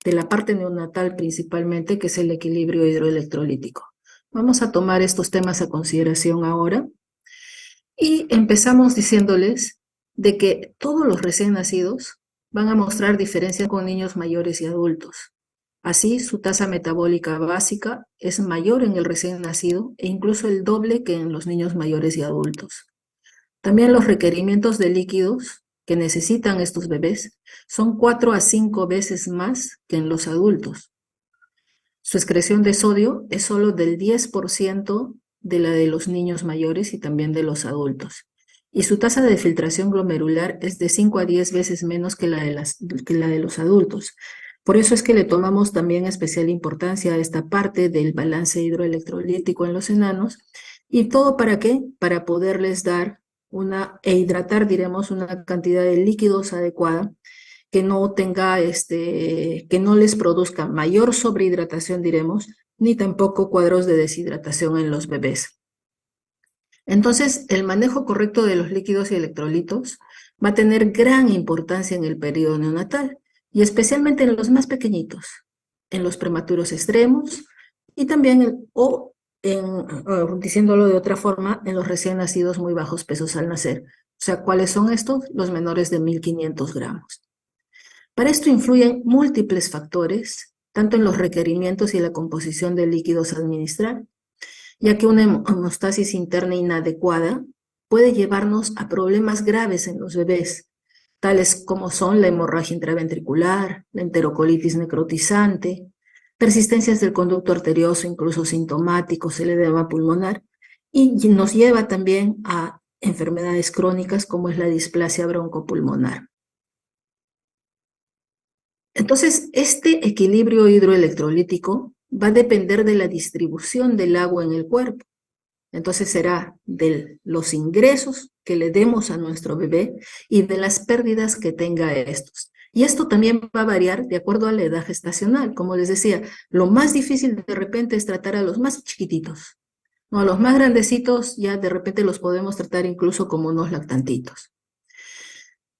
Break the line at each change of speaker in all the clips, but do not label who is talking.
de la parte neonatal principalmente, que es el equilibrio hidroelectrolítico. Vamos a tomar estos temas a consideración ahora y empezamos diciéndoles de que todos los recién nacidos van a mostrar diferencia con niños mayores y adultos. Así, su tasa metabólica básica es mayor en el recién nacido e incluso el doble que en los niños mayores y adultos. También los requerimientos de líquidos que necesitan estos bebés son 4 a 5 veces más que en los adultos. Su excreción de sodio es solo del 10% de la de los niños mayores y también de los adultos. Y su tasa de filtración glomerular es de 5 a 10 veces menos que la de los adultos. Por eso es que le tomamos también especial importancia a esta parte del balance hidroelectrolítico en los enanos. ¿Y todo para qué? Para poderles dar e hidratar, diremos, una cantidad de líquidos adecuada que no tenga, que no les produzca mayor sobrehidratación, diremos, ni tampoco cuadros de deshidratación en los bebés. Entonces, el manejo correcto de los líquidos y electrolitos va a tener gran importancia en el periodo neonatal, y especialmente en los más pequeñitos, en los prematuros extremos, y también, diciéndolo de otra forma, en los recién nacidos muy bajos pesos al nacer. O sea, ¿cuáles son estos? Los menores de 1.500 gramos. Para esto influyen múltiples factores, tanto en los requerimientos y la composición de líquidos a administrar, ya que una hemostasis interna inadecuada puede llevarnos a problemas graves en los bebés, tales como son la hemorragia intraventricular, la enterocolitis necrotizante, persistencias del conducto arterioso, incluso sintomáticos, el edema pulmonar, y nos lleva también a enfermedades crónicas como es la displasia broncopulmonar. Entonces, este equilibrio hidroelectrolítico va a depender de la distribución del agua en el cuerpo. Entonces será de los ingresos que le demos a nuestro bebé y de las pérdidas que tenga estos. Y esto también va a variar de acuerdo a la edad gestacional. Como les decía, lo más difícil de repente es tratar a los más chiquititos. No, a los más grandecitos ya de repente los podemos tratar incluso como unos lactantitos.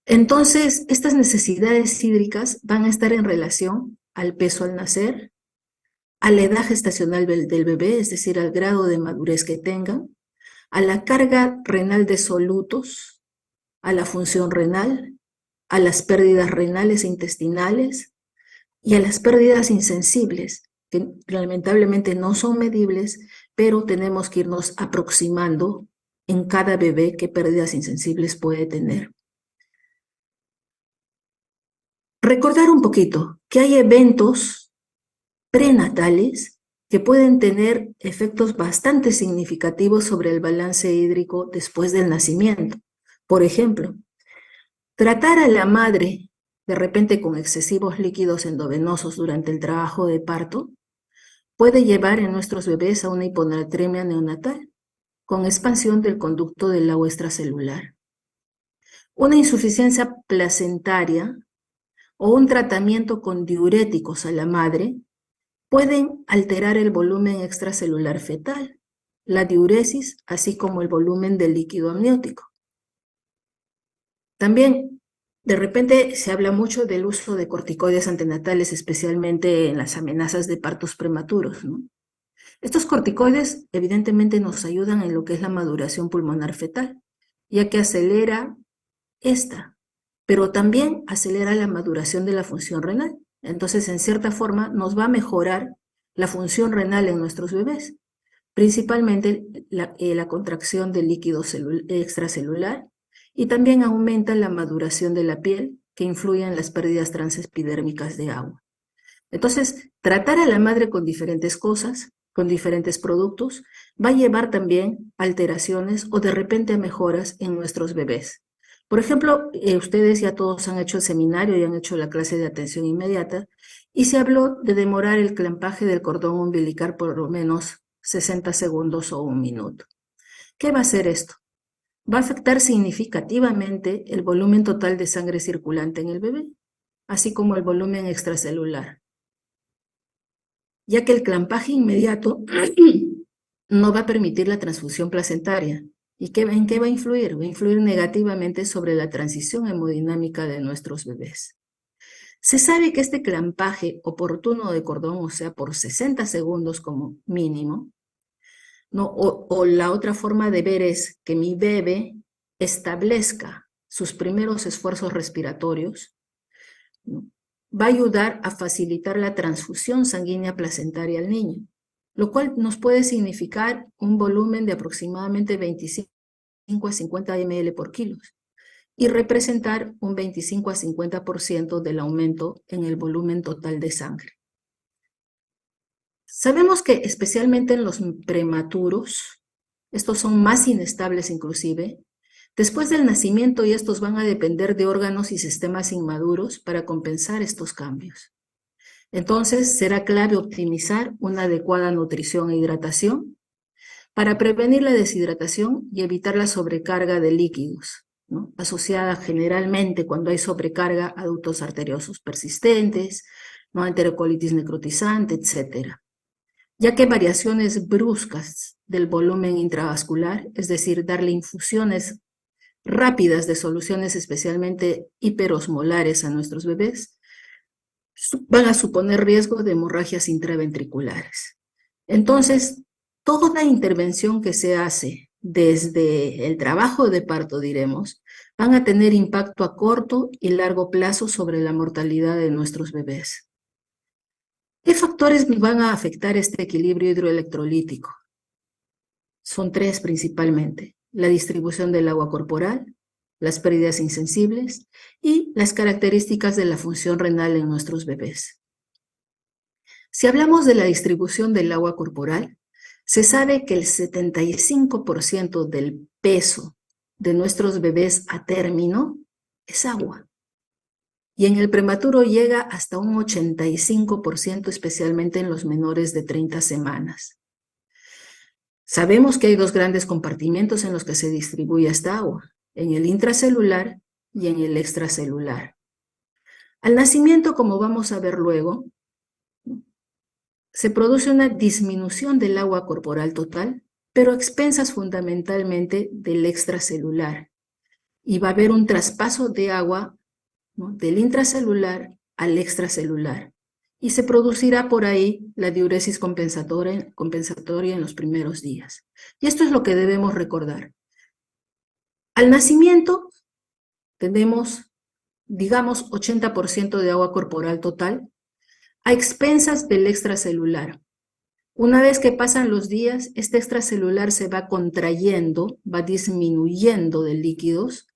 Entonces, estas necesidades hídricas van a estar en relación al peso al nacer, a la edad gestacional del bebé, es decir, al grado de madurez que tengan, a la carga renal de solutos, a la función renal, a las pérdidas renales e intestinales y a las pérdidas insensibles, que lamentablemente no son medibles, pero tenemos que irnos aproximando en cada bebé qué pérdidas insensibles puede tener. Recordar un poquito que hay eventos prenatales que pueden tener efectos bastante significativos sobre el balance hídrico después del nacimiento. Por ejemplo, tratar a la madre de repente con excesivos líquidos endovenosos durante el trabajo de parto puede llevar en nuestros bebés a una hiponatremia neonatal con expansión del conducto del agua extracelular. Una insuficiencia placentaria o un tratamiento con diuréticos a la madre pueden alterar el volumen extracelular fetal, la diuresis, así como el volumen del líquido amniótico. También, de repente, se habla mucho del uso de corticoides antenatales, especialmente en las amenazas de partos prematuros, ¿no? Estos corticoides evidentemente nos ayudan en lo que es la maduración pulmonar fetal, ya que acelera esta, pero también acelera la maduración de la función renal. Entonces, en cierta forma, nos va a mejorar la función renal en nuestros bebés, principalmente la contracción del líquido extracelular, y también aumenta la maduración de la piel, que influye en las pérdidas transepidérmicas de agua. Entonces, tratar a la madre con diferentes cosas, con diferentes productos, va a llevar también a alteraciones o de repente a mejoras en nuestros bebés. Por ejemplo, ustedes ya todos han hecho el seminario y han hecho la clase de atención inmediata, y se habló de demorar el clampaje del cordón umbilical por lo menos 60 segundos o 1 minuto. ¿Qué va a hacer esto? Va a afectar significativamente el volumen total de sangre circulante en el bebé, así como el volumen extracelular, ya que el clampaje inmediato no va a permitir la transfusión placentaria. ¿Y en qué va a influir? Va a influir negativamente sobre la transición hemodinámica de nuestros bebés. Se sabe que este clampaje oportuno de cordón, o sea, por 60 segundos como mínimo, ¿no? O la otra forma de ver es que mi bebé establezca sus primeros esfuerzos respiratorios, ¿no? Va a ayudar a facilitar la transfusión sanguínea placentaria al niño, lo cual nos puede significar un volumen de aproximadamente 25 a 50 ml por kilo y representar un 25 a 50% del aumento en el volumen total de sangre. Sabemos que especialmente en los prematuros, estos son más inestables inclusive, después del nacimiento y estos van a depender de órganos y sistemas inmaduros para compensar estos cambios. Entonces, será clave optimizar una adecuada nutrición e hidratación para prevenir la deshidratación y evitar la sobrecarga de líquidos, ¿no? Asociada generalmente cuando hay sobrecarga a ductos arteriosos persistentes, ¿no? Enterocolitis necrotizante, etc. Ya que variaciones bruscas del volumen intravascular, es decir, darle infusiones rápidas de soluciones especialmente hiperosmolares a nuestros bebés, van a suponer riesgo de hemorragias intraventriculares. Entonces, toda intervención que se hace desde el trabajo de parto, diremos, van a tener impacto a corto y largo plazo sobre la mortalidad de nuestros bebés. ¿Qué factores van a afectar este equilibrio hidroelectrolítico? Son tres principalmente: la distribución del agua corporal, las pérdidas insensibles y las características de la función renal en nuestros bebés. Si hablamos de la distribución del agua corporal, se sabe que el 75% del peso de nuestros bebés a término es agua. Y en el prematuro llega hasta un 85%, especialmente en los menores de 30 semanas. Sabemos que hay dos grandes compartimentos en los que se distribuye esta agua, en el intracelular y en el extracelular. Al nacimiento, como vamos a ver luego, se produce una disminución del agua corporal total, pero a expensas fundamentalmente del extracelular. Y va a haber un traspaso de agua, ¿no?, del intracelular al extracelular. Y se producirá por ahí la diuresis compensatoria en los primeros días. Y esto es lo que debemos recordar. Al nacimiento tenemos, digamos, 80% de agua corporal total, a expensas del extracelular. Una vez que pasan los días, este extracelular se va contrayendo, va disminuyendo de líquidos,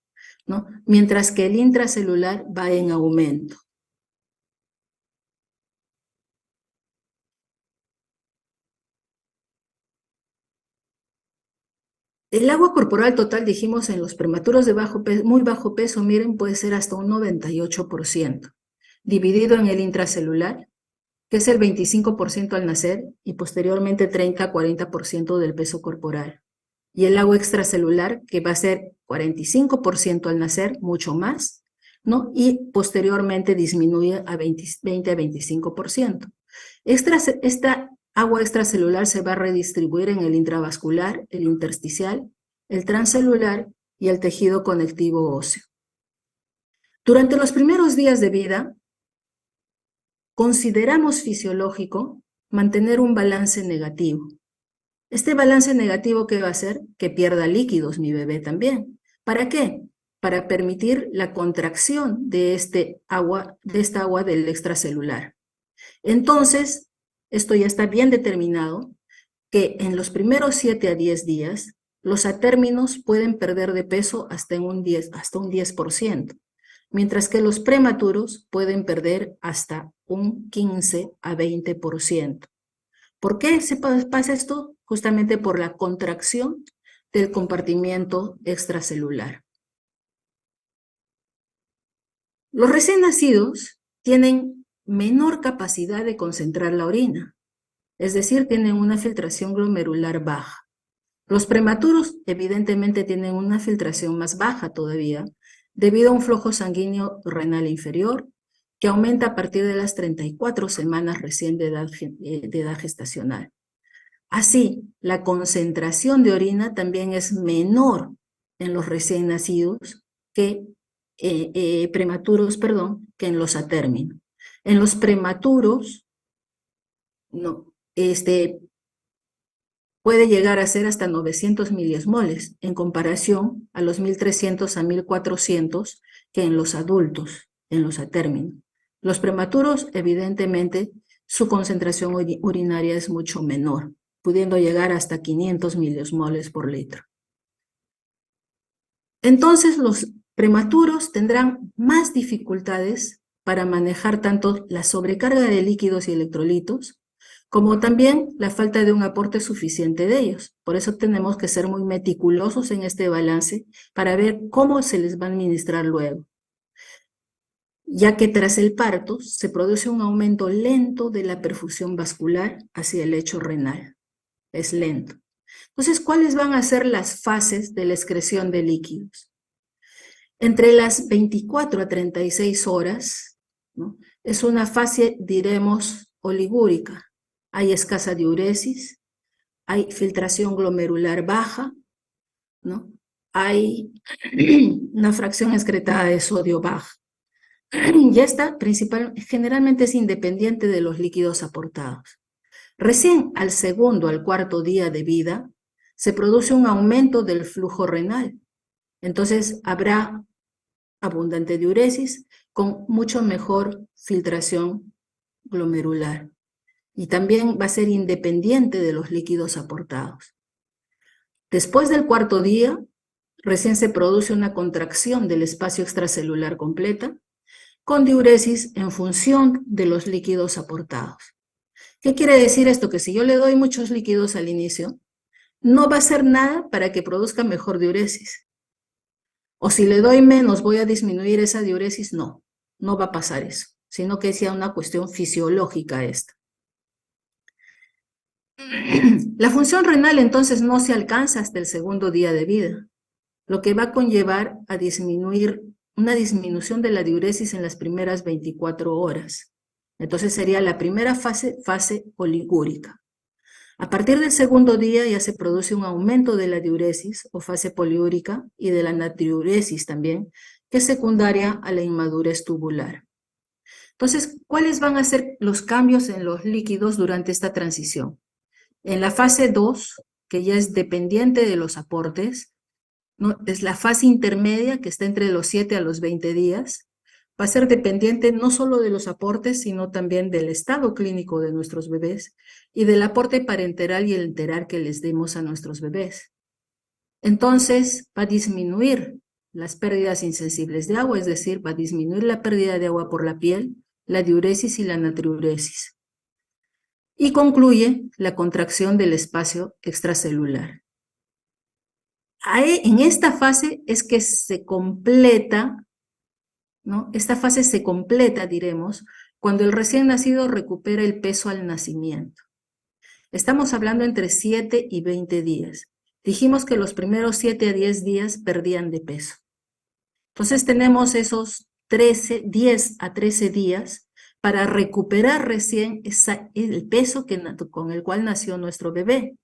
¿no?, mientras que el intracelular va en aumento. El agua corporal total, dijimos, en los prematuros de muy bajo peso, miren, puede ser hasta un 98%, dividido en el intracelular, que es el 25% al nacer y posteriormente 30 a 40% del peso corporal. Y el agua extracelular, que va a ser 45% al nacer, mucho más, ¿no? Y posteriormente disminuye a 20 a 25%. Esta agua extracelular se va a redistribuir en el intravascular, el intersticial, el transcelular y el tejido conectivo óseo. Durante los primeros días de vida, consideramos fisiológico mantener un balance negativo. Este balance negativo, ¿qué va a hacer? Que pierda líquidos mi bebé también. ¿Para qué? Para permitir la contracción de esta agua del extracelular. Entonces, esto ya está bien determinado, que en los primeros 7 a 10 días, los atérminos pueden perder de peso hasta un 10%, mientras que los prematuros pueden perder hasta un 15 a 20%. ¿Por qué se pasa esto? Justamente por la contracción del compartimiento extracelular. Los recién nacidos tienen menor capacidad de concentrar la orina, es decir, tienen una filtración glomerular baja. Los prematuros evidentemente tienen una filtración más baja todavía, debido a un flujo sanguíneo renal inferior que aumenta a partir de las 34 semanas recién de edad gestacional. Así, la concentración de orina también es menor en los recién nacidos que prematuros, perdón, que en los a término. En los prematuros, no, puede llegar a ser hasta 900 miliosmoles, en comparación a los 1300 a 1400 que en los adultos, en los a término. Los prematuros, evidentemente, su concentración urinaria es mucho menor, pudiendo llegar hasta 500 miliosmoles por litro. Entonces, los prematuros tendrán más dificultades para manejar tanto la sobrecarga de líquidos y electrolitos, como también la falta de un aporte suficiente de ellos. Por eso tenemos que ser muy meticulosos en este balance para ver cómo se les va a administrar luego, ya que tras el parto se produce un aumento lento de la perfusión vascular hacia el lecho renal. Es lento. Entonces, ¿cuáles van a ser las fases de la excreción de líquidos? Entre las 24 a 36 horas, ¿no?, es una fase, diremos, oligúrica. Hay escasa diuresis, hay filtración glomerular baja, ¿no? Hay una fracción excretada de sodio baja. Y esta generalmente es independiente de los líquidos aportados. Recién al segundo, al cuarto día de vida, se produce un aumento del flujo renal. Entonces habrá abundante diuresis con mucho mejor filtración glomerular. Y también va a ser independiente de los líquidos aportados. Después del cuarto día, recién se produce una contracción del espacio extracelular completa, con diuresis en función de los líquidos aportados. ¿Qué quiere decir esto? Que si yo le doy muchos líquidos al inicio, no va a hacer nada para que produzca mejor diuresis. O si le doy menos, ¿voy a disminuir esa diuresis? No, no va a pasar eso, sino que sea una cuestión fisiológica esta. La función renal entonces no se alcanza hasta el segundo día de vida, lo que va a conllevar a una disminución de la diuresis en las primeras 24 horas. Entonces sería la primera fase oligúrica. A partir del segundo día ya se produce un aumento de la diuresis o fase poliúrica y de la natriuresis también, que es secundaria a la inmadurez tubular. Entonces, ¿cuáles van a ser los cambios en los líquidos durante esta transición? En la fase 2, que ya es dependiente de los aportes, ¿no?, es la fase intermedia que está entre los 7 a los 20 días, va a ser dependiente no solo de los aportes, sino también del estado clínico de nuestros bebés y del aporte parenteral y el enteral que les demos a nuestros bebés. Entonces, va a disminuir las pérdidas insensibles de agua, es decir, va a disminuir la pérdida de agua por la piel, la diuresis y la natriuresis. Y concluye la contracción del espacio extracelular. En esta fase es que se completa, ¿no? Esta fase se completa, diremos, cuando el recién nacido recupera el peso al nacimiento. Estamos hablando entre 7 y 20 días. Dijimos que los primeros 7 a 10 días perdían de peso. Entonces tenemos esos 10 a 13 días para recuperar recién el peso con el cual nació nuestro bebé.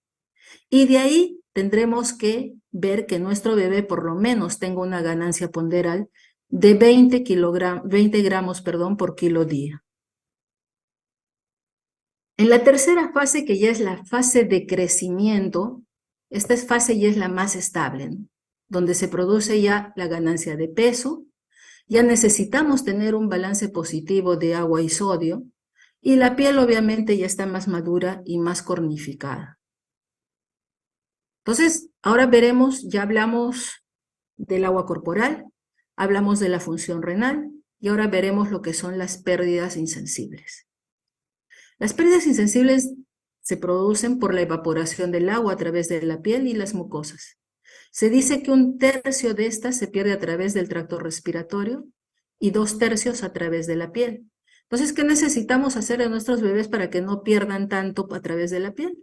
Y de ahí tendremos que ver que nuestro bebé por lo menos tenga una ganancia ponderal de 20 gramos por kilo día. En la tercera fase, que ya es la fase de crecimiento, esta fase ya es la más estable, ¿no?, donde se produce ya la ganancia de peso, ya necesitamos tener un balance positivo de agua y sodio, y la piel obviamente ya está más madura y más cornificada. Entonces, ahora veremos, ya hablamos del agua corporal, hablamos de la función renal, y ahora veremos lo que son las pérdidas insensibles. Las pérdidas insensibles se producen por la evaporación del agua a través de la piel y las mucosas. Se dice que 1/3 de estas se pierde a través del tracto respiratorio y 2/3 a través de la piel. Entonces, ¿qué necesitamos hacer a nuestros bebés para que no pierdan tanto a través de la piel?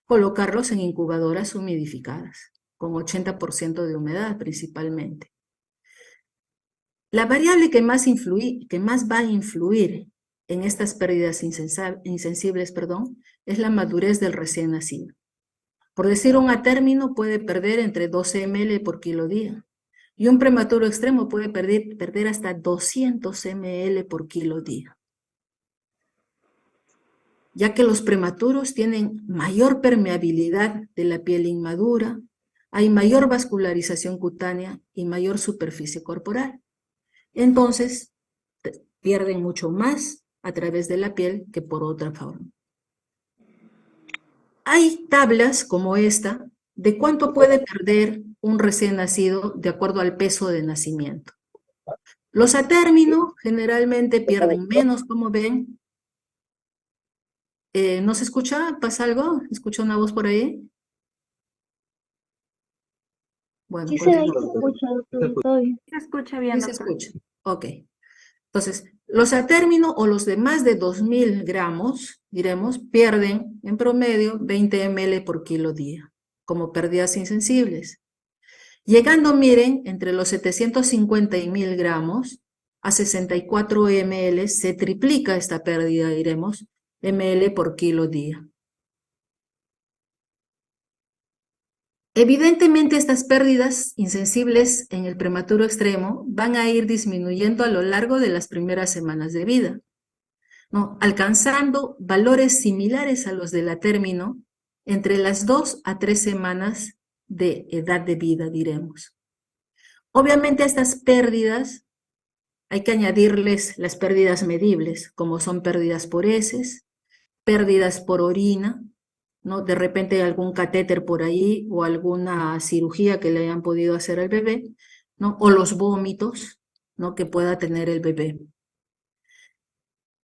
Colocarlos en incubadoras humidificadas, con 80% de humedad principalmente. La variable que más va a influir en estas pérdidas insensibles, es la madurez del recién nacido. Por decir un a término, puede perder entre 12 ml por kilo día. Y un prematuro extremo puede perder hasta 200 ml por kilo día, ya que los prematuros tienen mayor permeabilidad de la piel inmadura, hay mayor vascularización cutánea y mayor superficie corporal. Entonces, pierden mucho más a través de la piel que por otra forma. Hay tablas como esta de cuánto puede perder un recién nacido de acuerdo al peso de nacimiento. Los a término generalmente pierden menos, como ven. ¿No se escucha? ¿Pasa algo? ¿Escucho una voz por ahí? Bueno,
Sí se ve y se
continuamos.
escucha, doctor, todo bien.
Se escucha bien,
Sí se
doctor.
escucha. Ok. Entonces, los a término o los de más de 2000 gramos, diremos, pierden en promedio 20 ml por kilo día, como pérdidas insensibles. Llegando, miren, entre los 750 y 1000 gramos a 64 ml, se triplica esta pérdida, diremos, ml por kilo día. Evidentemente, estas pérdidas insensibles en el prematuro extremo van a ir disminuyendo a lo largo de las primeras semanas de vida, ¿no? Alcanzando valores similares a los del a término entre las 2 a 3 semanas de edad de vida, diremos. Obviamente, a estas pérdidas hay que añadirles las pérdidas medibles, como son pérdidas por heces, pérdidas por orina, ¿no? De repente algún catéter por ahí o alguna cirugía que le hayan podido hacer al bebé, ¿no? O los vómitos, ¿no? Que pueda tener el bebé.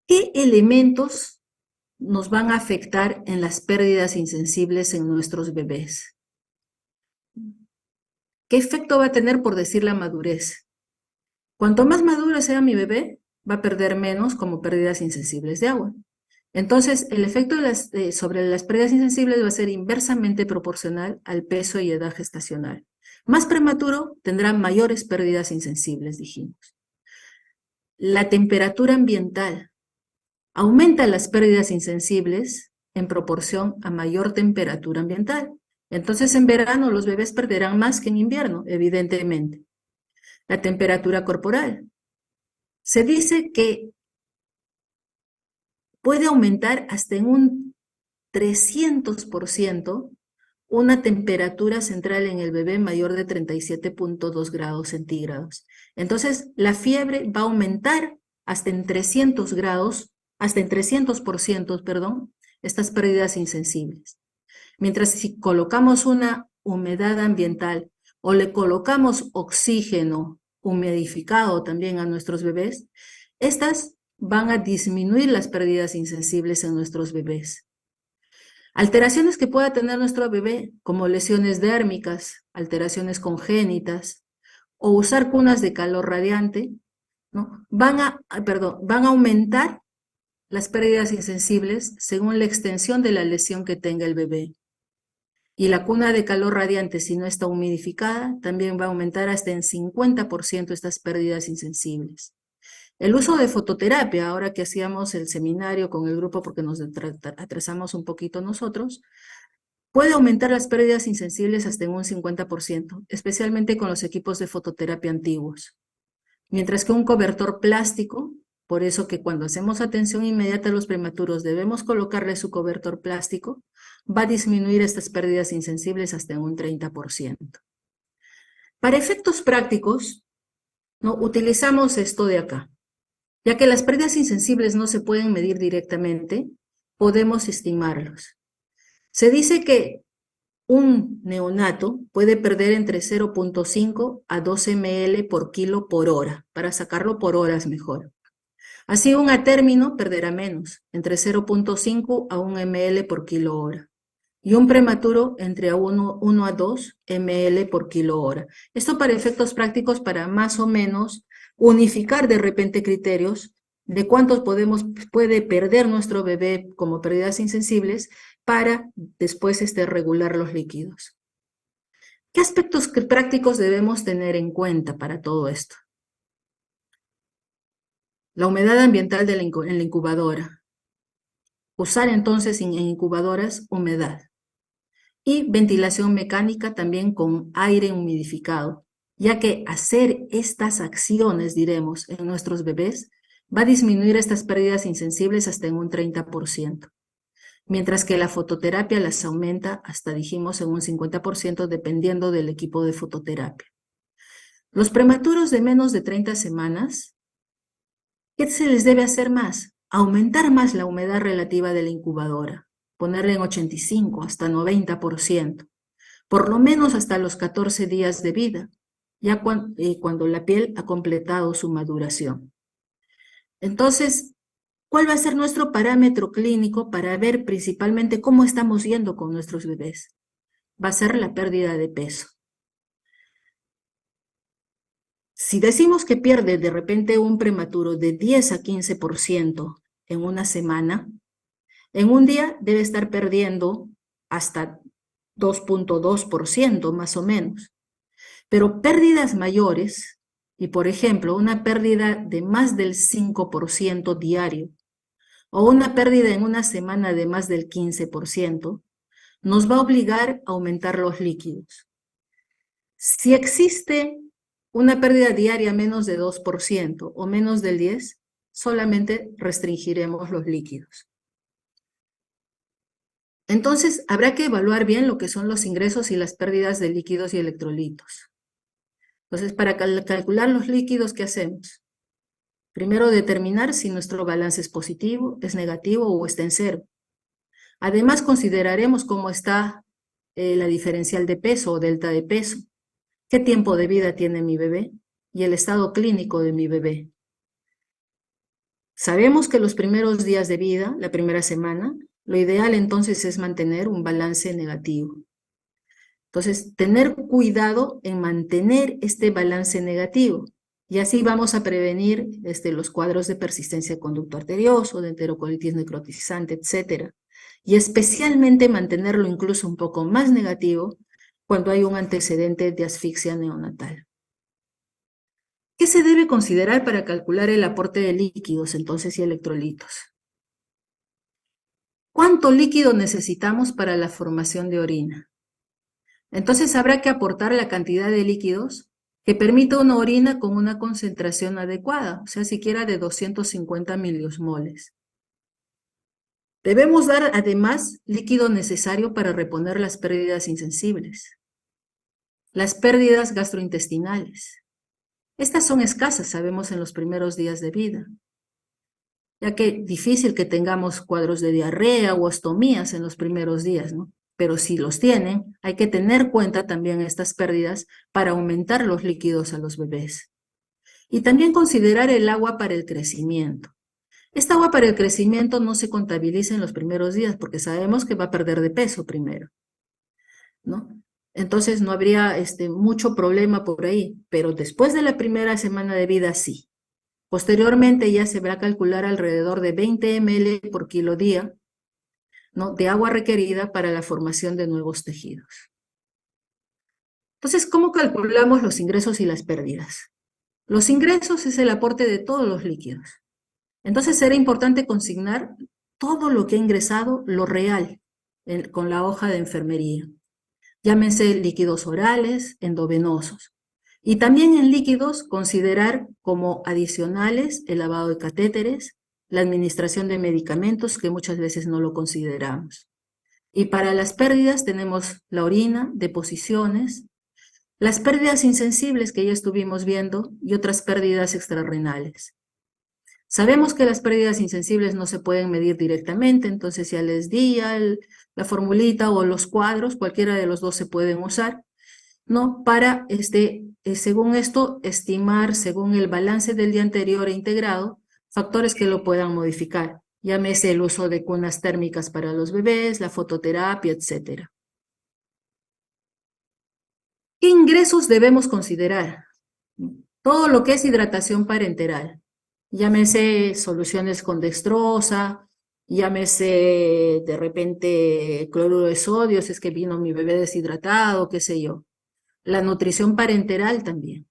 ¿Qué elementos nos van a afectar en las pérdidas insensibles en nuestros bebés? ¿Qué efecto va a tener por decir la madurez? Cuanto más madura sea mi bebé, va a perder menos como pérdidas insensibles de agua. Entonces, el efecto sobre las pérdidas insensibles va a ser inversamente proporcional al peso y edad gestacional. Más prematuro tendrá mayores pérdidas insensibles, dijimos. La temperatura ambiental aumenta las pérdidas insensibles en proporción a mayor temperatura ambiental. Entonces, en verano los bebés perderán más que en invierno, evidentemente. La temperatura corporal. Se dice que puede aumentar hasta en un 300% una temperatura central en el bebé mayor de 37.2 grados centígrados. Entonces, la fiebre va a aumentar hasta en 300 grados, hasta en 300%, perdón, estas pérdidas insensibles. Mientras si colocamos una humedad ambiental o le colocamos oxígeno humidificado también a nuestros bebés, estas van a disminuir las pérdidas insensibles en nuestros bebés. Alteraciones que pueda tener nuestro bebé, como lesiones dérmicas, alteraciones congénitas, o usar cunas de calor radiante, ¿no? van a aumentar las pérdidas insensibles según la extensión de la lesión que tenga el bebé. Y la cuna de calor radiante, si no está humidificada, también va a aumentar hasta en 50% estas pérdidas insensibles. El uso de fototerapia, ahora que hacíamos el seminario con el grupo porque nos atrasamos un poquito nosotros, puede aumentar las pérdidas insensibles hasta en un 50%, especialmente con los equipos de fototerapia antiguos. Mientras que un cobertor plástico, por eso que cuando hacemos atención inmediata a los prematuros debemos colocarle su cobertor plástico, va a disminuir estas pérdidas insensibles hasta en un 30%. Para efectos prácticos, ¿no? Utilizamos esto de acá. Ya que las pérdidas insensibles no se pueden medir directamente, podemos estimarlos. Se dice que un neonato puede perder entre 0.5 a 2 ml por kilo por hora, para sacarlo por horas mejor. Así un a término perderá menos, entre 0.5 a 1 ml por kilo hora. Y un prematuro entre 1 a 2 ml por kilo hora. Esto para efectos prácticos, para más o menos unificar de repente criterios de cuántos puede perder nuestro bebé como pérdidas insensibles para después regular los líquidos. ¿Qué aspectos prácticos debemos tener en cuenta para todo esto? La humedad ambiental en la incubadora. Usar entonces en incubadoras humedad. Y ventilación mecánica también con aire humidificado. ya que hacer estas acciones, diremos, en nuestros bebés, va a disminuir estas pérdidas insensibles hasta en un 30%, mientras que la fototerapia las aumenta hasta, dijimos, en un 50% dependiendo del equipo de fototerapia. Los prematuros de menos de 30 semanas, ¿qué se les debe hacer más? Aumentar más la humedad relativa de la incubadora, ponerla en 85 hasta 90%, por lo menos hasta los 14 días de vida, ya cuando la piel ha completado su maduración. Entonces, ¿cuál va a ser nuestro parámetro clínico para ver principalmente cómo estamos yendo con nuestros bebés? Va a ser la pérdida de peso. Si decimos que pierde de repente un prematuro de 10 a 15% en una semana, en un día debe estar perdiendo hasta 2.2% más o menos. Pero pérdidas mayores, y por ejemplo, una pérdida de más del 5% diario, o una pérdida en una semana de más del 15%, nos va a obligar a aumentar los líquidos. Si existe una pérdida diaria menos de 2% o menos del 10%, solamente restringiremos los líquidos. Entonces, habrá que evaluar bien lo que son los ingresos y las pérdidas de líquidos y electrolitos. Entonces, para calcular los líquidos, ¿qué hacemos? Primero, determinar si nuestro balance es positivo, es negativo o está en cero. Además, consideraremos cómo está la diferencial de peso o delta de peso, qué tiempo de vida tiene mi bebé y el estado clínico de mi bebé. Sabemos que los primeros días de vida, la primera semana, lo ideal entonces es mantener un balance negativo. Entonces, tener cuidado en mantener este balance negativo y así vamos a prevenir los cuadros de persistencia de conducto arterioso, de enterocolitis necrotizante, etc. Y especialmente mantenerlo incluso un poco más negativo cuando hay un antecedente de asfixia neonatal. ¿Qué se debe considerar para calcular el aporte de líquidos entonces y electrolitos? ¿Cuánto líquido necesitamos para la formación de orina? Entonces habrá que aportar la cantidad de líquidos que permita una orina con una concentración adecuada, o sea, siquiera de 250 miliosmoles. Debemos dar además líquido necesario para reponer las pérdidas insensibles, las pérdidas gastrointestinales. Estas son escasas, sabemos, en los primeros días de vida, ya que difícil que tengamos cuadros de diarrea o ostomías en los primeros días, ¿no? Pero si los tienen, hay que tener cuenta también estas pérdidas para aumentar los líquidos a los bebés. Y también considerar el agua para el crecimiento. Esta agua para el crecimiento no se contabiliza en los primeros días porque sabemos que va a perder de peso primero, ¿no? Entonces no habría mucho problema por ahí, pero después de la primera semana de vida sí. Posteriormente ya se va a calcular alrededor de 20 ml por kilo día, ¿no?, de agua requerida para la formación de nuevos tejidos. Entonces, ¿cómo calculamos los ingresos y las pérdidas? Los ingresos es el aporte de todos los líquidos. Entonces será importante consignar todo lo que ha ingresado, lo real, con la hoja de enfermería. Llámense líquidos orales, endovenosos. Y también en líquidos considerar como adicionales el lavado de catéteres, la administración de medicamentos que muchas veces no lo consideramos. Y para las pérdidas tenemos la orina, deposiciones, las pérdidas insensibles que ya estuvimos viendo y otras pérdidas extrarrenales. Sabemos que las pérdidas insensibles no se pueden medir directamente, entonces ya les di la formulita o los cuadros, cualquiera de los dos se pueden usar, ¿no? Para, según esto, estimar, según el balance del día anterior e integrado, factores que lo puedan modificar. Llámese el uso de cunas térmicas para los bebés, la fototerapia, etc. ¿Qué ingresos debemos considerar? Todo lo que es hidratación parenteral. Llámese soluciones con dextrosa, llámese de repente cloruro de sodio, si es que vino mi bebé deshidratado, qué sé yo. La nutrición parenteral también,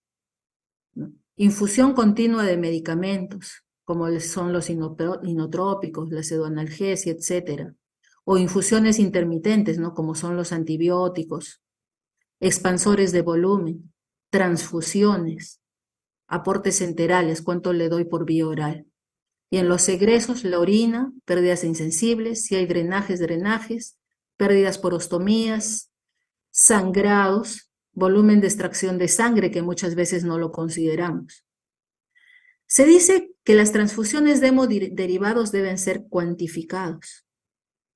¿no? Infusión continua de medicamentos, como son los inotrópicos, la pseudoanalgesia, etcétera. O infusiones intermitentes, ¿no?, como son los antibióticos, expansores de volumen. transfusiones, aportes enterales, cuánto le doy por vía oral. Y en los egresos, la orina, pérdidas insensibles, si hay drenajes, pérdidas por ostomías, sangrados, volumen de extracción de sangre, que muchas veces no lo consideramos. Se dice que las transfusiones de hemoderivados deben ser cuantificados,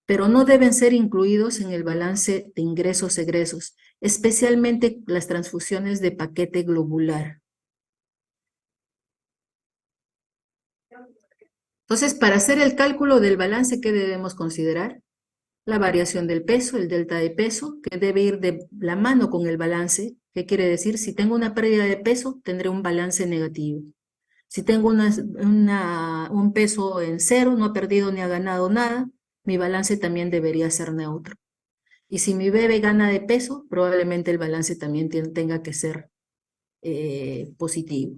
pero no deben ser incluidos en el balance de ingresos-egresos, especialmente las transfusiones de paquete globular. Entonces, para hacer el cálculo del balance, ¿qué debemos considerar? La variación del peso, el delta de peso, que debe ir de la mano con el balance. ¿Qué quiere decir? Si tengo una pérdida de peso, tendré un balance negativo. Si tengo un peso en cero, no ha perdido ni ha ganado nada, mi balance también debería ser neutro. Y si mi bebé gana de peso, probablemente el balance también tenga que ser positivo,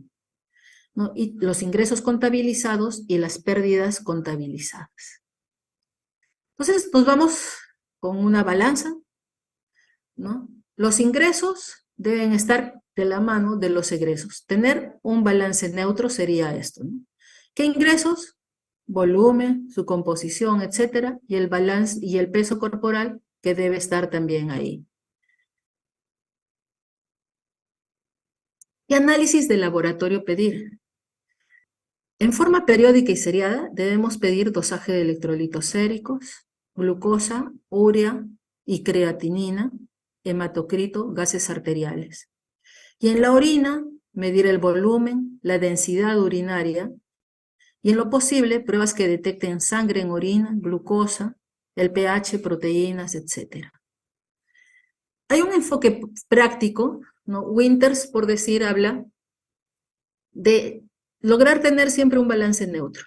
¿no? Y los ingresos contabilizados y las pérdidas contabilizadas. Entonces nos vamos con una balanza, ¿no? Los ingresos deben estar de la mano de los egresos. Tener un balance neutro sería esto, ¿no? ¿Qué ingresos? Volumen, su composición, etcétera, y el balance y el peso corporal que debe estar también ahí. ¿Qué análisis de laboratorio pedir? En forma periódica y seriada debemos pedir dosaje de electrolitos séricos, glucosa, urea y creatinina, hematocrito, gases arteriales. Y en la orina, medir el volumen, la densidad urinaria, y en lo posible, pruebas que detecten sangre en orina, glucosa, el pH, proteínas, etc. Hay un enfoque práctico, ¿no? Winters, por decir, habla de lograr tener siempre un balance neutro.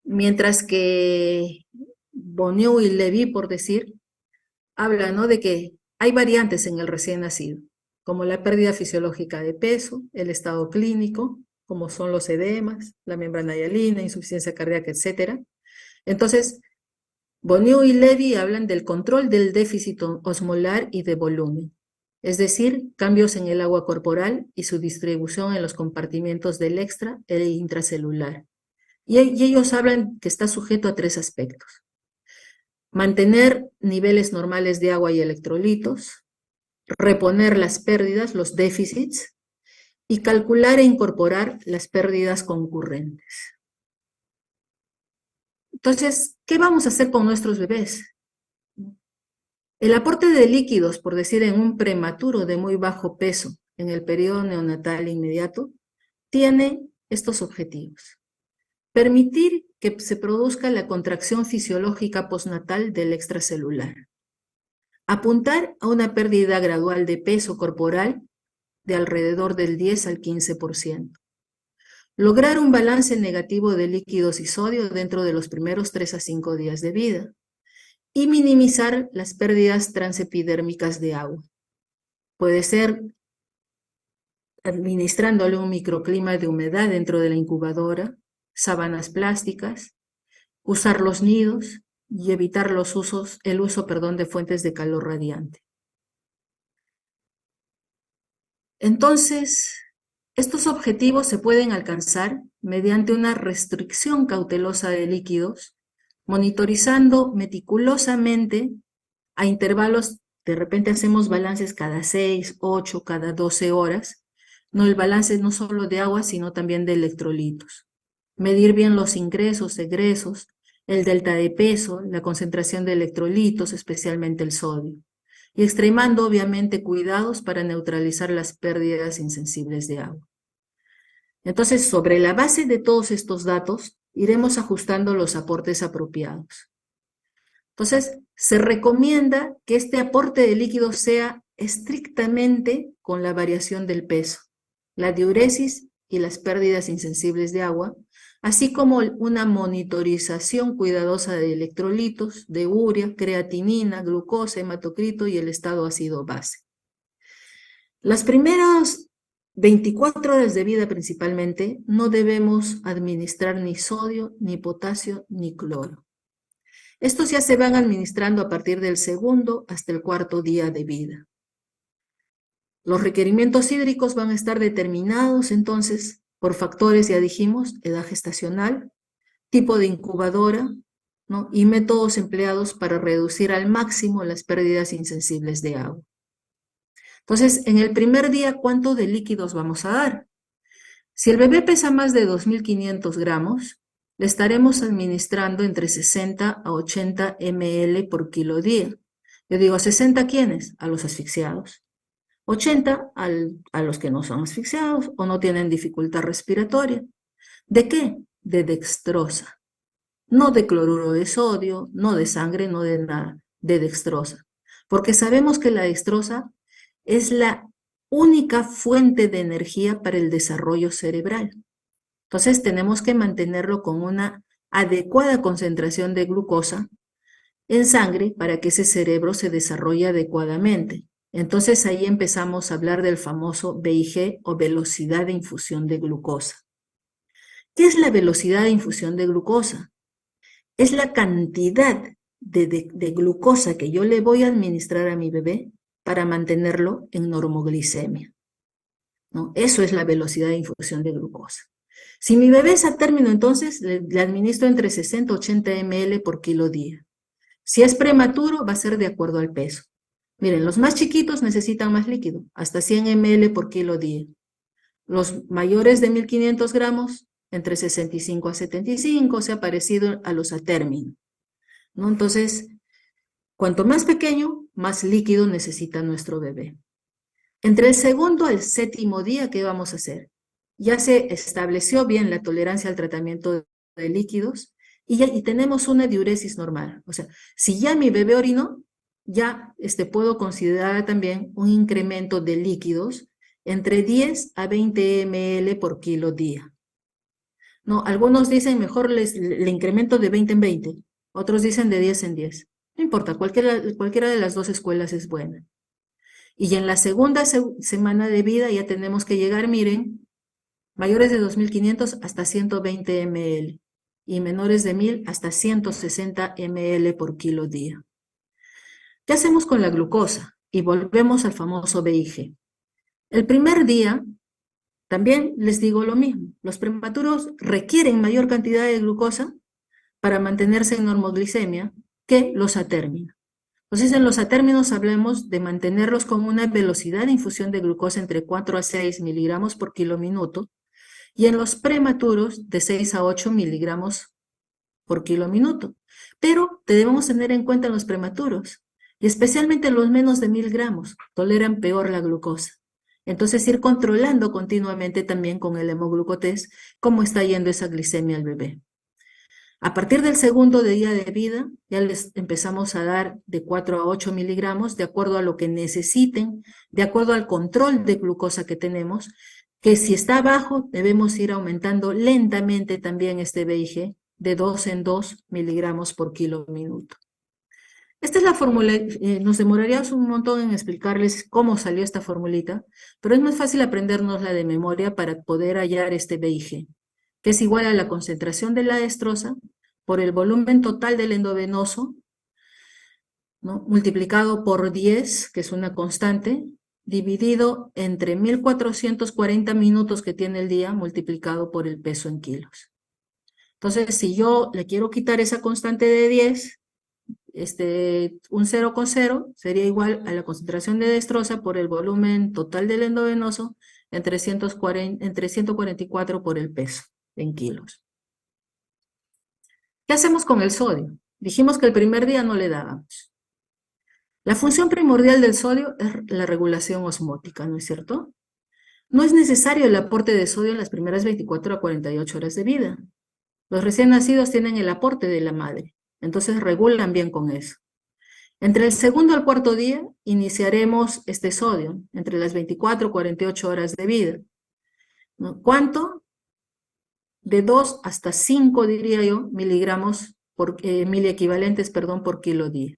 Mientras que Boniou y Levy, por decir, hablan, ¿no?, de que hay variantes en el recién nacido, como la pérdida fisiológica de peso, el estado clínico, como son los edemas, la membrana hialina, insuficiencia cardíaca, etc. Entonces, Boniou y Levy hablan del control del déficit osmolar y de volumen, es decir, cambios en el agua corporal y su distribución en los compartimientos del extra e intracelular. Y ellos hablan que está sujeto a 3 aspectos. Mantener niveles normales de agua y electrolitos, reponer las pérdidas, los déficits, y calcular e incorporar las pérdidas concurrentes. Entonces, ¿qué vamos a hacer con nuestros bebés? El aporte de líquidos, por decir, en un prematuro de muy bajo peso en el periodo neonatal inmediato, tiene estos objetivos. Permitir que se produzca la contracción fisiológica postnatal del extracelular. Apuntar a una pérdida gradual de peso corporal de alrededor del 10 al 15%. Lograr un balance negativo de líquidos y sodio dentro de los primeros 3 a 5 días de vida. Y minimizar las pérdidas transepidérmicas de agua. Puede ser administrándole un microclima de humedad dentro de la incubadora, sábanas plásticas, usar los nidos y evitar el uso de fuentes de calor radiante. Entonces, estos objetivos se pueden alcanzar mediante una restricción cautelosa de líquidos, monitorizando meticulosamente a intervalos. De repente hacemos balances cada 6, 8, cada 12 horas, no el balance no solo de agua, sino también de electrolitos. Medir bien los ingresos, egresos, el delta de peso, la concentración de electrolitos, especialmente el sodio. Y extremando, obviamente, cuidados para neutralizar las pérdidas insensibles de agua. Entonces, sobre la base de todos estos datos, iremos ajustando los aportes apropiados. Entonces, se recomienda que este aporte de líquidos sea estrictamente con la variación del peso, la diuresis y las pérdidas insensibles de agua, así como una monitorización cuidadosa de electrolitos, de urea, creatinina, glucosa, hematocrito y el estado ácido-base. Las primeras 24 horas de vida principalmente no debemos administrar ni sodio, ni potasio, ni cloro. Estos ya se van administrando a partir del segundo hasta el 4.º día de vida. Los requerimientos hídricos van a estar determinados entonces por factores, ya dijimos, edad gestacional, tipo de incubadora, ¿no? Y métodos empleados para reducir al máximo las pérdidas insensibles de agua. Entonces, en el primer día, ¿cuánto de líquidos vamos a dar? Si el bebé pesa más de 2.500 gramos, le estaremos administrando entre 60 a 80 ml por kilo día. Yo digo, ¿60 a quiénes? A los asfixiados. 80 a los que no son asfixiados o no tienen dificultad respiratoria. ¿De qué? De dextrosa. No de cloruro de sodio, no de sangre, no de nada, de dextrosa. Porque sabemos que la dextrosa es la única fuente de energía para el desarrollo cerebral. Entonces tenemos que mantenerlo con una adecuada concentración de glucosa en sangre para que ese cerebro se desarrolle adecuadamente. Entonces ahí empezamos a hablar del famoso VIG o velocidad de infusión de glucosa. ¿Qué es la velocidad de infusión de glucosa? Es la cantidad de glucosa que yo le voy a administrar a mi bebé para mantenerlo en normoglicemia, ¿no? Eso es la velocidad de infusión de glucosa. Si mi bebé es a término, entonces le administro entre 60 y 80 ml por kilo día. Si es prematuro, va a ser de acuerdo al peso. Miren, los más chiquitos necesitan más líquido, hasta 100 ml por kilo día. Los mayores de 1.500 gramos, entre 65 a 75, o sea, parecido a los a término, ¿no? Entonces, cuanto más pequeño, más líquido necesita nuestro bebé. Entre el segundo al séptimo día, ¿qué vamos a hacer? Ya se estableció bien la tolerancia al tratamiento de líquidos y tenemos una diuresis normal. O sea, si ya mi bebé orinó, ya puedo considerar también un incremento de líquidos entre 10 a 20 ml por kilo día. No, algunos dicen mejor le incremento de 20 en 20, otros dicen de 10 en 10. No importa, cualquiera de las dos escuelas es buena. Y en la segunda semana de vida ya tenemos que llegar, miren, mayores de 2.500 hasta 120 ml y menores de 1.000 hasta 160 ml por kilo día. ¿Qué hacemos con la glucosa? Y volvemos al famoso VIG. El primer día, también les digo lo mismo, los prematuros requieren mayor cantidad de glucosa para mantenerse en normoglicemia que los a término. Entonces, en los atérminos hablamos de mantenerlos con una velocidad de infusión de glucosa entre 4 a 6 miligramos por kilo minuto, y en los prematuros de 6 a 8 miligramos por kilo minuto. Pero debemos tener en cuenta en los prematuros, y especialmente los menos de 1.000 gramos, toleran peor la glucosa. Entonces, ir controlando continuamente también con el hemoglucotés cómo está yendo esa glicemia al bebé. A partir del segundo día de vida, ya les empezamos a dar de 4 a 8 miligramos, de acuerdo a lo que necesiten, de acuerdo al control de glucosa que tenemos, que si está bajo, debemos ir aumentando lentamente también este VIG de 2 en 2 miligramos por kilo minuto. Esta es la fórmula, nos demoraríamos un montón en explicarles cómo salió esta formulita, pero es más fácil aprendernosla de memoria para poder hallar este VIG, que es igual a la concentración de la destroza por el volumen total del endovenoso, ¿no? Multiplicado por 10, que es una constante, dividido entre 1.440 minutos que tiene el día, multiplicado por el peso en kilos. Entonces, si yo le quiero quitar esa constante de 10, un 0,0 sería igual a la concentración de destroza por el volumen total del endovenoso entre 144 por el peso en kilos. ¿Qué hacemos con el sodio? Dijimos que el primer día no le dábamos. La función primordial del sodio es la regulación osmótica, ¿no es cierto? No es necesario el aporte de sodio en las primeras 24 a 48 horas de vida. Los recién nacidos tienen el aporte de la madre, entonces regulan bien con eso. Entre el segundo al cuarto día iniciaremos este sodio, entre las 24 a 48 horas de vida, ¿no? ¿Cuánto? De 2 hasta 5, diría yo, miligramos miliequivalentes, por kilo día.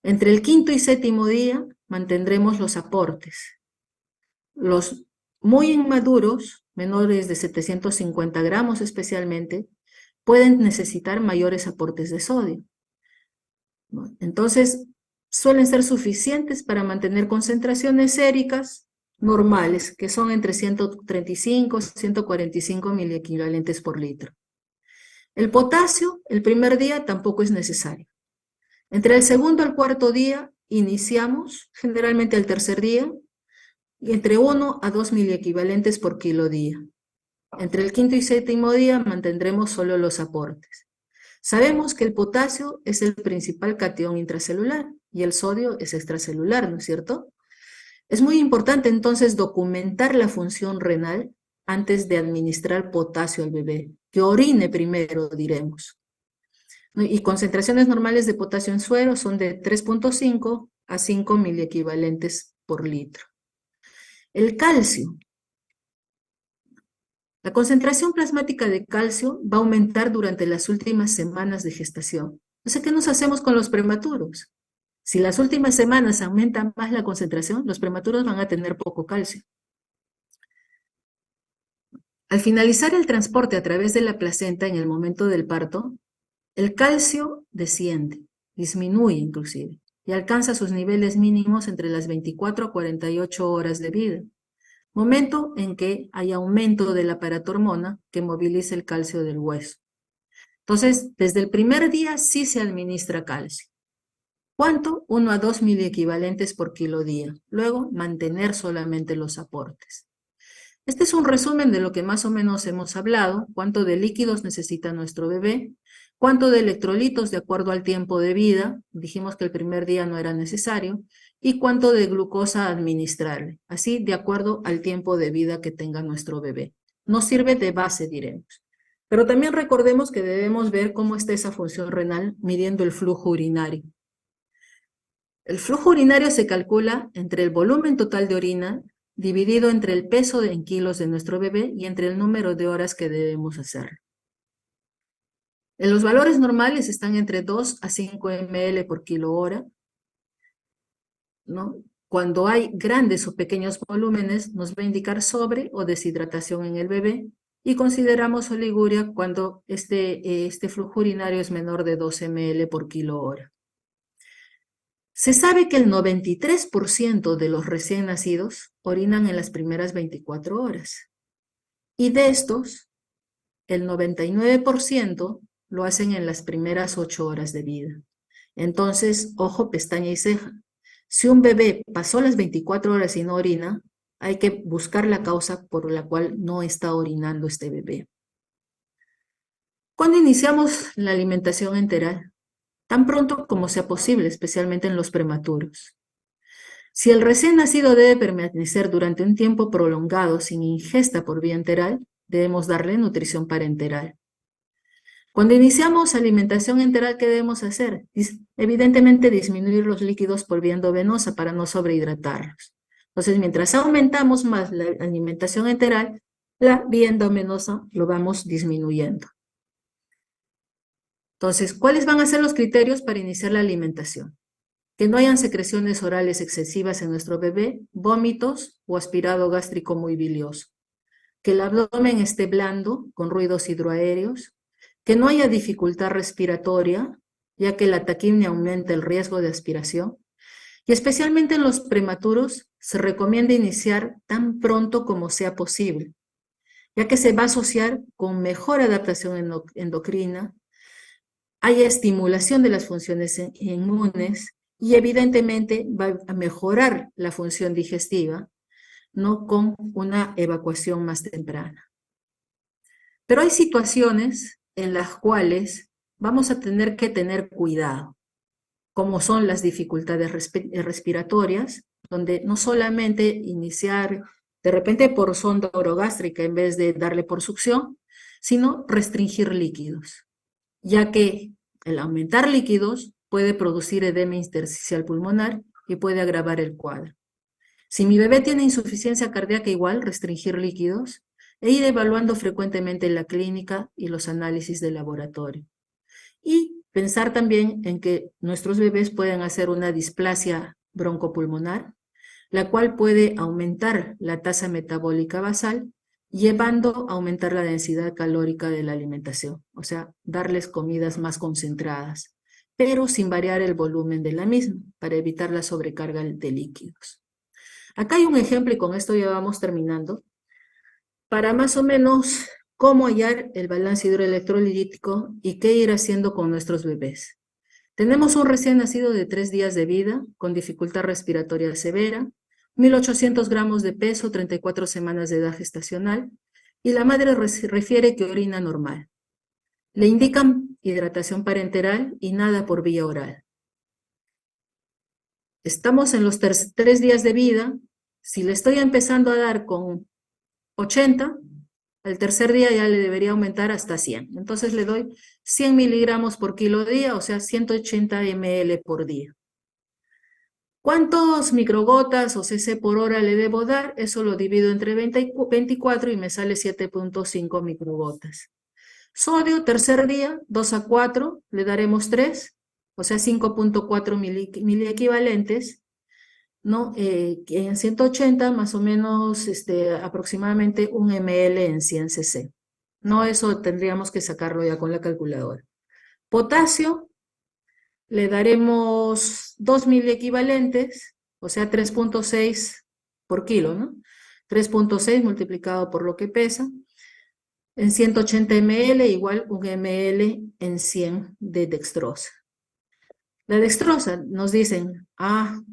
Entre el quinto y séptimo día mantendremos los aportes. Los muy inmaduros, menores de 750 gramos especialmente, pueden necesitar mayores aportes de sodio, ¿no? Entonces, suelen ser suficientes para mantener concentraciones séricas normales, que son entre 135 y 145 miliequivalentes por litro. El potasio, el primer día tampoco es necesario. Entre el segundo al cuarto día iniciamos, generalmente el tercer día, y entre 1 a 2 miliequivalentes por kilo día. Entre el quinto y séptimo día mantendremos solo los aportes. Sabemos que el potasio es el principal catión intracelular y el sodio es extracelular, ¿no es cierto? Es muy importante entonces documentar la función renal antes de administrar potasio al bebé, que orine primero, diremos. Y concentraciones normales de potasio en suero son de 3.5 a 5 miliequivalentes por litro. El calcio. La concentración plasmática de calcio va a aumentar durante las últimas semanas de gestación. O sea, ¿qué nos hacemos con los prematuros? Si las últimas semanas aumenta más la concentración, los prematuros van a tener poco calcio. Al finalizar el transporte a través de la placenta en el momento del parto, el calcio desciende, disminuye inclusive, y alcanza sus niveles mínimos entre las 24 a 48 horas de vida, momento en que hay aumento de la paratormona que moviliza el calcio del hueso. Entonces, desde el primer día sí se administra calcio. ¿Cuánto? 1 a 2 miliequivalentes por kilo día. Luego, mantener solamente los aportes. Este es un resumen de lo que más o menos hemos hablado, cuánto de líquidos necesita nuestro bebé, cuánto de electrolitos de acuerdo al tiempo de vida, dijimos que el primer día no era necesario, y cuánto de glucosa administrarle, así de acuerdo al tiempo de vida que tenga nuestro bebé. Nos sirve de base, diremos. Pero también recordemos que debemos ver cómo está esa función renal midiendo el flujo urinario. El flujo urinario se calcula entre el volumen total de orina dividido entre el peso en kilos de nuestro bebé y entre el número de horas que debemos hacer. En los valores normales están entre 2 a 5 ml por kilo hora, ¿no? Cuando hay grandes o pequeños volúmenes, nos va a indicar sobre o deshidratación en el bebé, y consideramos oliguria cuando este flujo urinario es menor de 2 ml por kilo hora. Se sabe que el 93% de los recién nacidos orinan en las primeras 24 horas. Y de estos, el 99% lo hacen en las primeras 8 horas de vida. Entonces, ojo, pestaña y ceja. Si un bebé pasó las 24 horas y no orina, hay que buscar la causa por la cual no está orinando este bebé. ¿Cuándo iniciamos la alimentación enteral? Tan pronto como sea posible, especialmente en los prematuros. Si el recién nacido debe permanecer durante un tiempo prolongado sin ingesta por vía enteral, debemos darle nutrición parenteral. Cuando iniciamos alimentación enteral, ¿qué debemos hacer? Evidentemente disminuir los líquidos por vía endovenosa para no sobrehidratarlos. Entonces, mientras aumentamos más la alimentación enteral, la vía endovenosa lo vamos disminuyendo. Entonces, ¿cuáles van a ser los criterios para iniciar la alimentación? Que no hayan secreciones orales excesivas en nuestro bebé, vómitos o aspirado gástrico muy bilioso. Que el abdomen esté blando, con ruidos hidroaéreos. Que no haya dificultad respiratoria, ya que la taquimia aumenta el riesgo de aspiración. Y especialmente en los prematuros, se recomienda iniciar tan pronto como sea posible, ya que se va a asociar con mejor adaptación endocrina, haya estimulación de las funciones inmunes y evidentemente va a mejorar la función digestiva, ¿no? Con una evacuación más temprana. Pero hay situaciones en las cuales vamos a tener que tener cuidado, como son las dificultades respiratorias, donde no solamente iniciar de repente por sonda orogástrica en vez de darle por succión, sino restringir líquidos, ya que el aumentar líquidos puede producir edema intersticial pulmonar y puede agravar el cuadro. Si mi bebé tiene insuficiencia cardíaca, igual restringir líquidos e ir evaluando frecuentemente la clínica y los análisis de laboratorio. Y pensar también en que nuestros bebés pueden hacer una displasia broncopulmonar, la cual puede aumentar la tasa metabólica basal, llevando a aumentar la densidad calórica de la alimentación, o sea, darles comidas más concentradas. pero sin variar el volumen de la misma, para evitar la sobrecarga de líquidos. Acá hay un ejemplo, y con esto ya vamos terminando, para más o menos cómo hallar el balance hidroelectrolítico y qué ir haciendo con nuestros bebés. Tenemos un recién nacido de 3 días de vida, con dificultad respiratoria severa, 1.800 gramos de peso, 34 semanas de edad gestacional, y la madre refiere que orina normal. Le indican hidratación parenteral y nada por vía oral. Estamos en los 3 días de vida. Si le estoy empezando a dar con 80, al tercer día ya le debería aumentar hasta 100. Entonces le doy 100 miligramos por kilo día, o sea, 180 ml por día. ¿Cuántos microgotas o cc por hora le debo dar? Eso lo divido entre 24 y me sale 7.5 microgotas. Sodio, tercer día, 2 a 4, le daremos 3, o sea, 5.4 miliequivalentes, ¿no? Que en 180 más o menos aproximadamente 1 ml en 100 cc. No, eso tendríamos que sacarlo ya con la calculadora. Potasio, le daremos 2 miliequivalentes, o sea, 3.6 por kilo, ¿no? 3.6 multiplicado por lo que pesa, en 180 ml igual 1 ml en 100 de dextrosa. La dextrosa nos dicen,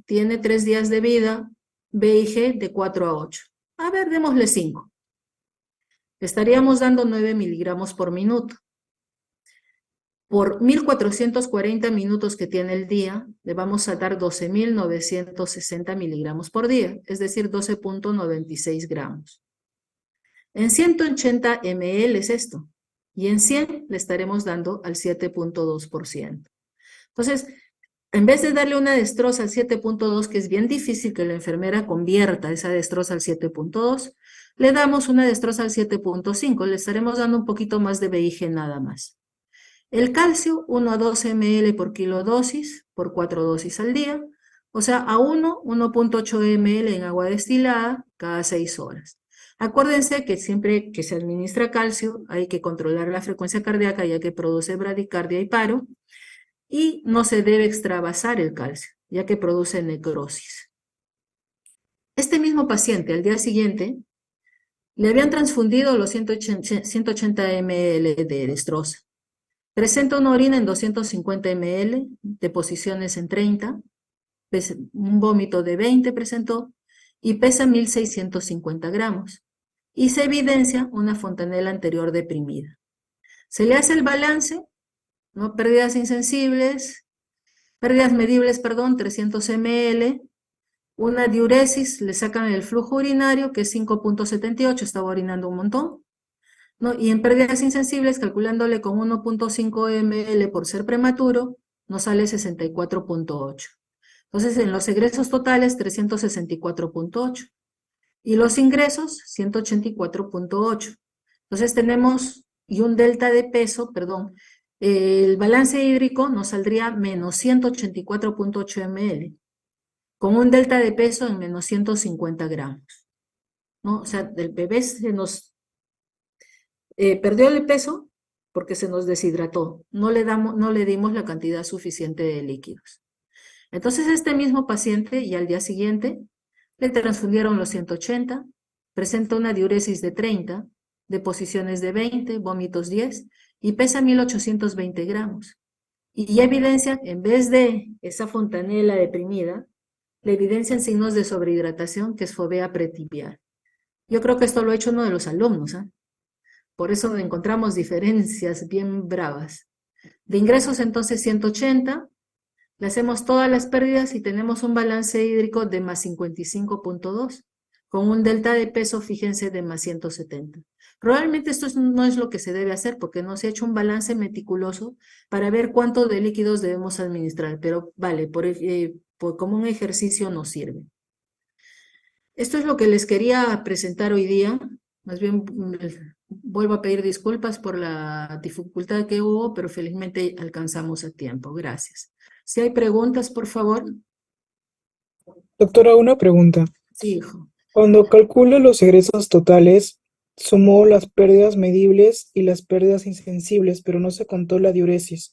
tiene 3 días de vida, B y G de 4 a 8. A ver, démosle 5. Estaríamos dando 9 miligramos por minuto. Por 1.440 minutos que tiene el día, le vamos a dar 12.960 miligramos por día, es decir, 12.96 gramos. En 180 ml es esto, y en 100 le estaremos dando al 7.2%. Entonces, en vez de darle una destroza al 7.2, que es bien difícil que la enfermera convierta esa destroza al 7.2, le damos una destroza al 7.5, le estaremos dando un poquito más de VIG nada más. El calcio, 1 a 2 ml por kilo dosis, por 4 dosis al día, o sea, a 1.8 ml en agua destilada cada 6 horas. Acuérdense que siempre que se administra calcio hay que controlar la frecuencia cardíaca ya que produce bradicardia y paro, y no se debe extravasar el calcio, ya que produce necrosis. Este mismo paciente al día siguiente le habían transfundido los 180 ml de destroza. Presenta una orina en 250 ml, deposiciones en 30, un vómito de 20 presentó y pesa 1.650 gramos. Y se evidencia una fontanela anterior deprimida. Se le hace el balance, ¿no? Pérdidas medibles, 300 ml, una diuresis, le sacan el flujo urinario, que es 5.78, estaba orinando un montón, ¿no? Y en pérdidas insensibles, calculándole con 1.5 ml por ser prematuro, nos sale 64.8. Entonces, en los egresos totales, 364.8. Y los ingresos, 184.8. Entonces tenemos, y un delta de peso, el balance hídrico nos saldría menos 184.8 ml, con un delta de peso en menos 150 gramos, ¿no? O sea, el bebé se nos perdió el peso porque se nos deshidrató, no le dimos la cantidad suficiente de líquidos. Entonces este mismo paciente, y al día siguiente, le transfundieron los 180, presenta una diuresis de 30, deposiciones de 20, vómitos 10, y pesa 1.820 gramos. Y ya evidencia, en vez de esa fontanela deprimida, le evidencian signos de sobrehidratación, que es fovea pretibial. Yo creo que esto lo ha hecho uno de los alumnos, Por eso encontramos diferencias bien bravas. De ingresos entonces 180, le hacemos todas las pérdidas y tenemos un balance hídrico de más 55.2, con un delta de peso, fíjense, de más 170. Probablemente esto no es lo que se debe hacer porque no se ha hecho un balance meticuloso para ver cuánto de líquidos debemos administrar, pero vale, como un ejercicio nos sirve. Esto es lo que les quería presentar hoy día. Más bien, vuelvo a pedir disculpas por la dificultad que hubo, pero felizmente alcanzamos a tiempo. Gracias. Si hay preguntas, por favor.
Doctora, una pregunta.
Sí, hijo.
Cuando calcula los egresos totales, sumó las pérdidas medibles y las pérdidas insensibles, pero no se contó la diuresis.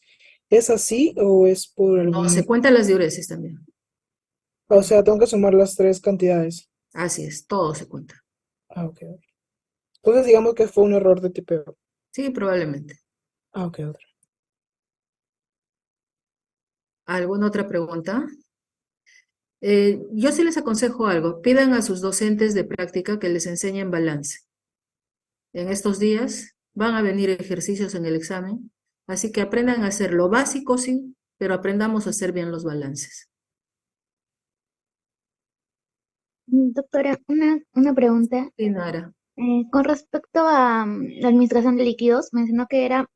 ¿Es así o es por
No, se
algún...
cuentan las diuresis también.
O sea, tengo que sumar las tres cantidades.
Así es, todo se cuenta.
Ah, ok. Entonces digamos que fue un error de tipeo.
Sí, probablemente.
Ah, ok, otra.
¿Alguna otra pregunta? Yo sí les aconsejo algo. Pidan a sus docentes de práctica que les enseñen balance. En estos días van a venir ejercicios en el examen, así que aprendan a hacer lo básico, sí, pero aprendamos a hacer bien los balances.
Doctora, una pregunta.
Y Nara,
Con respecto a la administración de líquidos, mencionó que era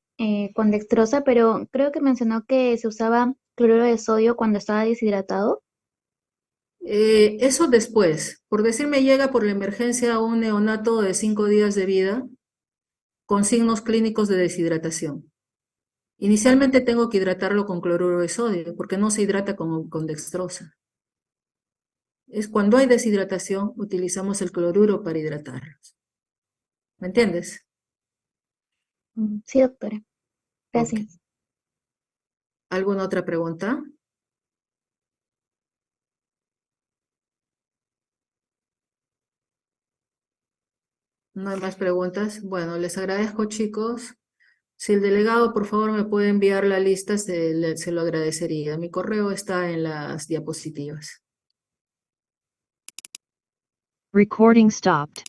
con dextrosa, pero creo que mencionó que se usaba cloruro de sodio cuando estaba deshidratado.
eso después, por decirme, llega por la emergencia un neonato de 5 días de vida con signos clínicos de deshidratación. Inicialmente tengo que hidratarlo con cloruro de sodio, porque no se hidrata con dextrosa. Es cuando hay deshidratación, utilizamos el cloruro para hidratarlos. ¿Me entiendes?
Sí, doctora.
Ok.
Gracias.
¿Alguna otra pregunta? ¿No hay más preguntas? Bueno, les agradezco, chicos. Si el delegado, por favor, me puede enviar la lista, se lo agradecería. Mi correo está en las diapositivas.
Recording stopped.